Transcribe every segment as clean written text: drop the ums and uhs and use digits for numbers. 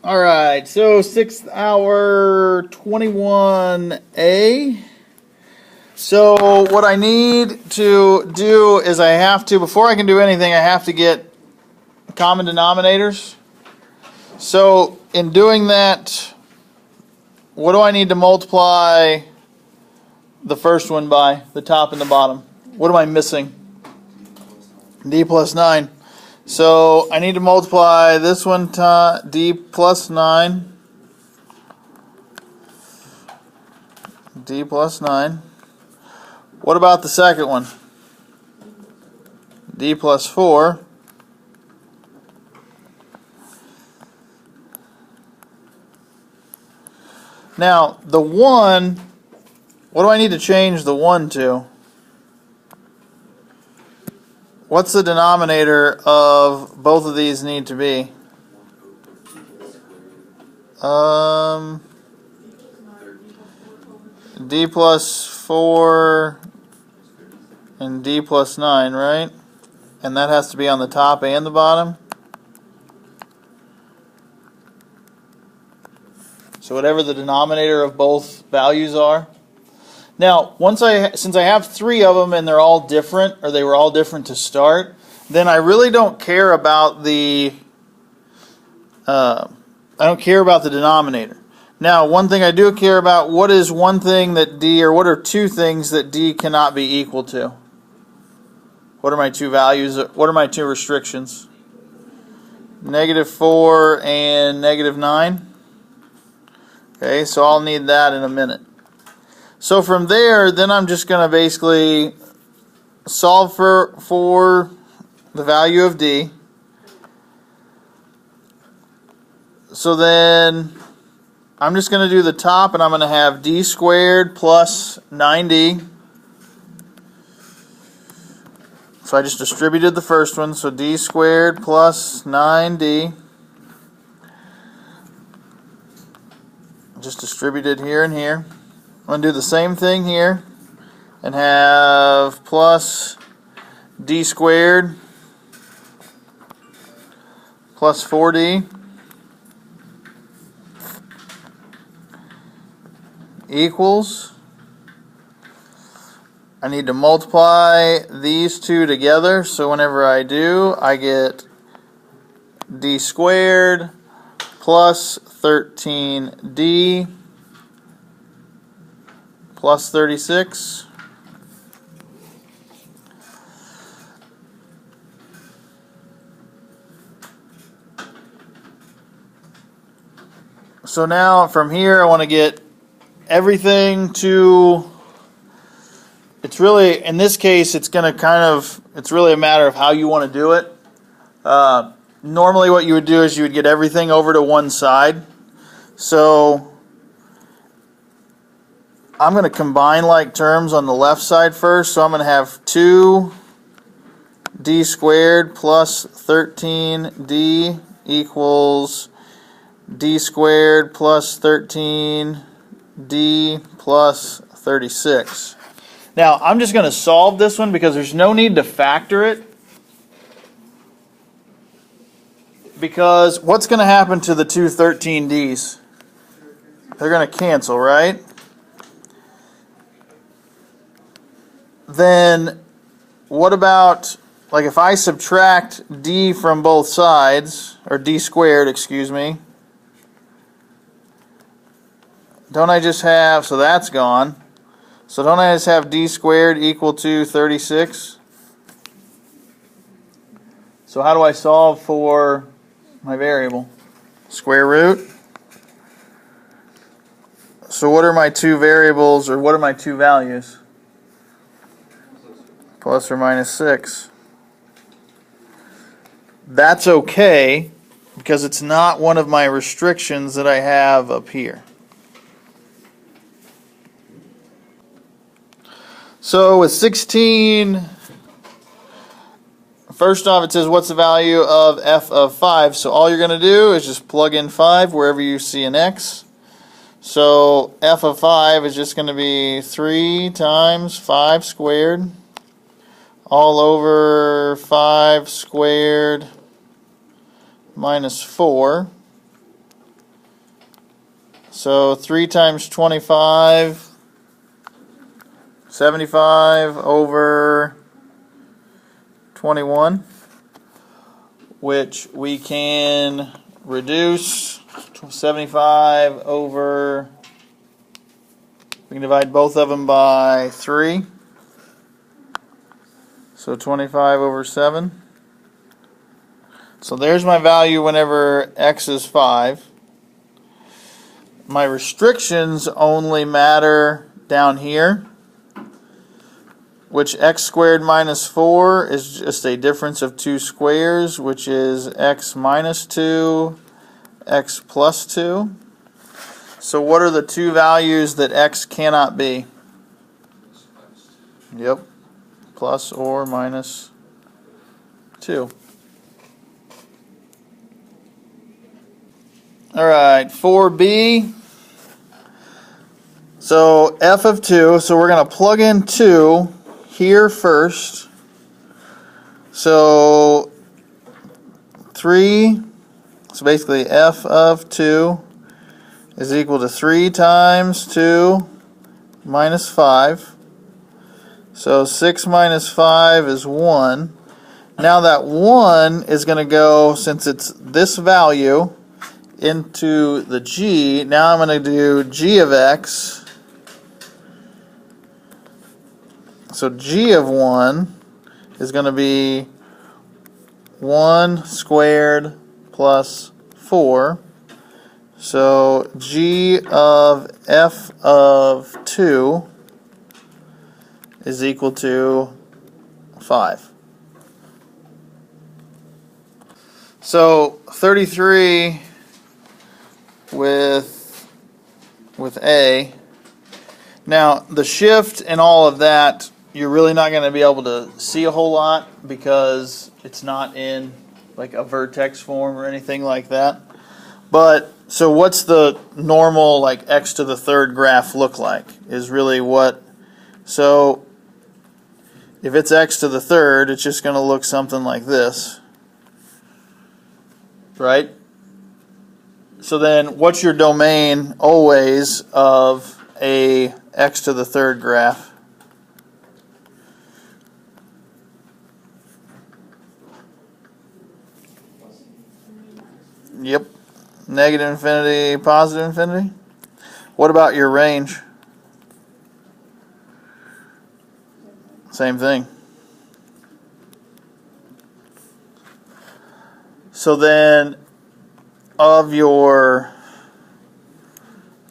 Alright, so 6th hour 21A. So what I need to do is before I can do anything, I have to get common denominators. So in doing that, what do I need to multiply the first one by, the top and the bottom? What am I missing? D plus 9. So I need to multiply this one to D plus 9. D plus 9. What about the second one? D plus 4. Now, the 1, what do I need to change the 1 to? What's the denominator of both of these need to be? D plus 4 and D plus 9, right? And that has to be on the top and the bottom. So whatever the denominator of both values are. Now, since I have 3 of them and they're all different, or they were all different to start, then I really don't care about the denominator. Now, one thing I do care about, what is one thing that D, or what are 2 things that D cannot be equal to? What are my 2 values? What are my 2 restrictions? -4 and -9. Okay, so I'll need that in a minute. So from there, then I'm just going to basically solve for the value of D. So then I'm just going to do the top, and I'm going to have D squared plus 9D. So I just distributed the first one, so D squared plus 9D. Just distributed here and here. I'm going to do the same thing here and have plus D squared plus 4D equals, I need to multiply these 2 together, so whenever I do, I get D squared plus 13D plus 36. So now from here I want to get everything to, it's really, in this case, it's going to it's really a matter of how you want to do it. Normally what you would do is you would get everything over to one side. So I'm going to combine like terms on the left side first. So I'm going to have 2D squared plus 13D equals D squared plus 13D plus 36. Now I'm just going to solve this one because there's no need to factor it. Because what's going to happen to the two 13Ds? They're going to cancel, right? Then what about, like, if I subtract D from both sides, or D squared, excuse me, don't I just have, so that's gone. So don't I just have D squared equal to 36? So how do I solve for my variable? Square root. So what are my 2 variables, or what are my 2 values? Plus or minus 6. That's okay, because it's not one of my restrictions that I have up here. So with 16, first off it says what's the value of f of 5. So all you're going to do is just plug in 5 wherever you see an x. So f of 5 is just going to be 3 times 5 squared all over 5 squared minus 4. So 3 times 25, 75 over 21, which we can reduce 75 over, we can divide both of them by 3. So 25 over 7. So there's my value whenever x is 5. My restrictions only matter down here, which x squared minus 4 is just a difference of 2 squares, which is x minus 2, x plus 2. So what are the two values that x cannot be? Yep, plus or minus 2. All right, 4b. So f of 2, so we're going to plug in 2 here first. So 3, so basically f of 2 is equal to 3 times 2 minus 5. So 6 minus 5 is 1. Now that 1 is going to go, since it's this value, into the g. Now I'm going to do g of x. So g of 1 is going to be 1 squared plus 4. So g of f of 2 is equal to 5. So 33 with A. Now the shift and all of that, you're really not going to be able to see a whole lot because it's not in like a vertex form or anything like that. But so what's the normal like x to the third graph look like is really what, so if it's x to the third, it's just going to look something like this, right? So then what's your domain always of a x to the third graph? Yep. Negative infinity, positive infinity. What about your range? Same thing. So then of your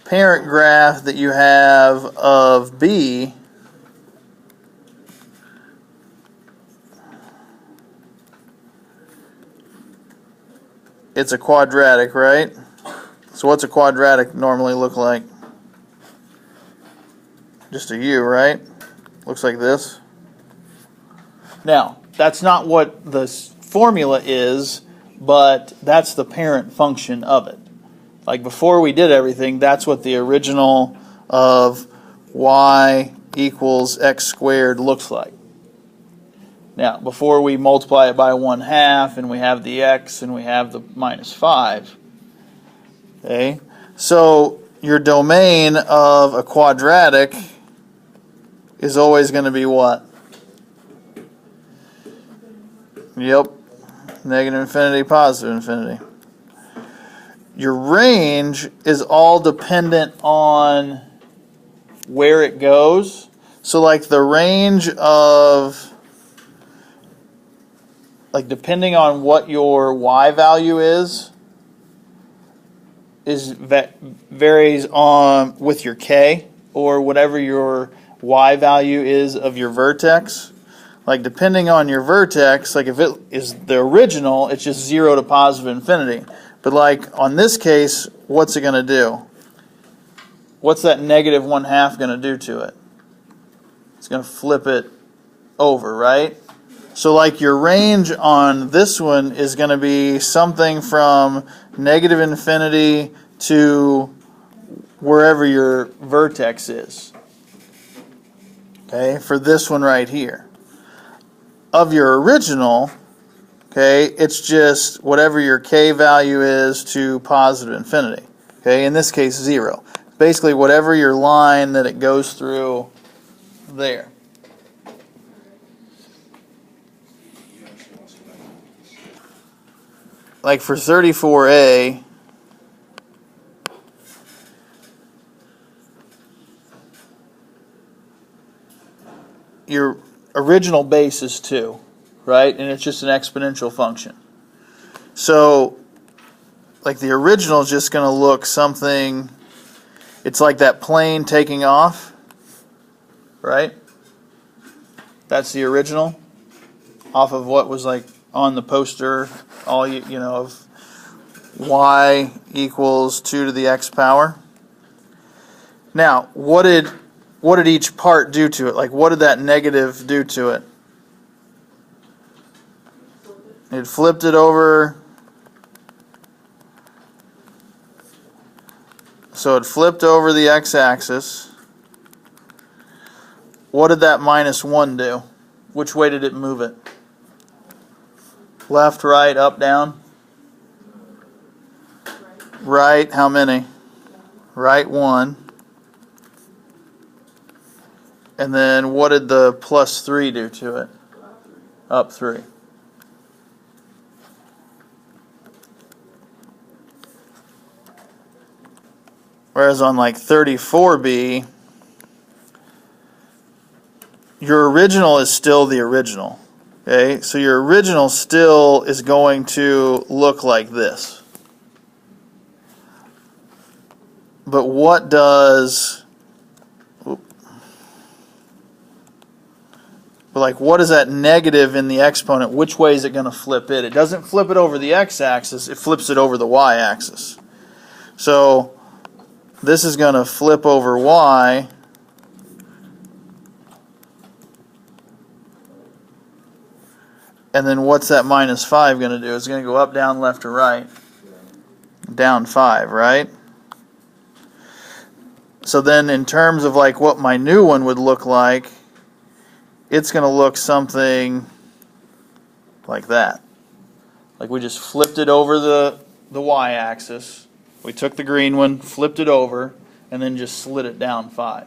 parent graph that you have of B, it's a quadratic, right? So what's a quadratic normally look like? Just a U, right? Looks like this. Now, that's not what the formula is, but that's the parent function of it. Like before we did everything, that's what the original of y equals x squared looks like. Now, before we multiply it by 1/2 and we have the x and we have the minus 5. Okay? So your domain of a quadratic is always going to be what? Yep. Negative infinity, positive infinity. Your range is all dependent on where it goes. So like the range of, like depending on what your y value is varies on with your k or whatever your y value is of your vertex. Like depending on your vertex, like if it is the original, it's just 0 to positive infinity. But like on this case, what's it going to do? What's that negative 1/2 going to do to it? It's going to flip it over, right? So like your range on this one is going to be something from negative infinity to wherever your vertex is. Okay, for this one right here. Of your original, okay, it's just whatever your k value is to positive infinity. Okay, in this case 0. Basically whatever your line that it goes through there. Like for 34a, your original base is 2, right? And it's just an exponential function. So, like the original is just going to look something, it's like that plane taking off, right? That's the original, off of what was like on the poster, all you know, of y equals 2 to the x power. Now, what did each part do to it? Like, what did that negative do to it? It flipped it over. So it flipped over the x-axis. What did that minus 1 do? Which way did it move it? Left, right, up, down? Right, how many? Right, 1. And then what did the plus 3 do to it? Up 3. Whereas on like 34b, your original is still the original. Okay, so your original still is going to look like this. But what does, what is that negative in the exponent? Which way is it going to flip it? It doesn't flip it over the x-axis, it flips it over the y-axis. So this is going to flip over y. And then what's that minus 5 going to do? It's going to go up, down, left, or right? Down 5, right? So then in terms of like what my new one would look like, it's going to look something like that. Like we just flipped it over the y-axis. We took the green one, flipped it over, and then just slid it down 5.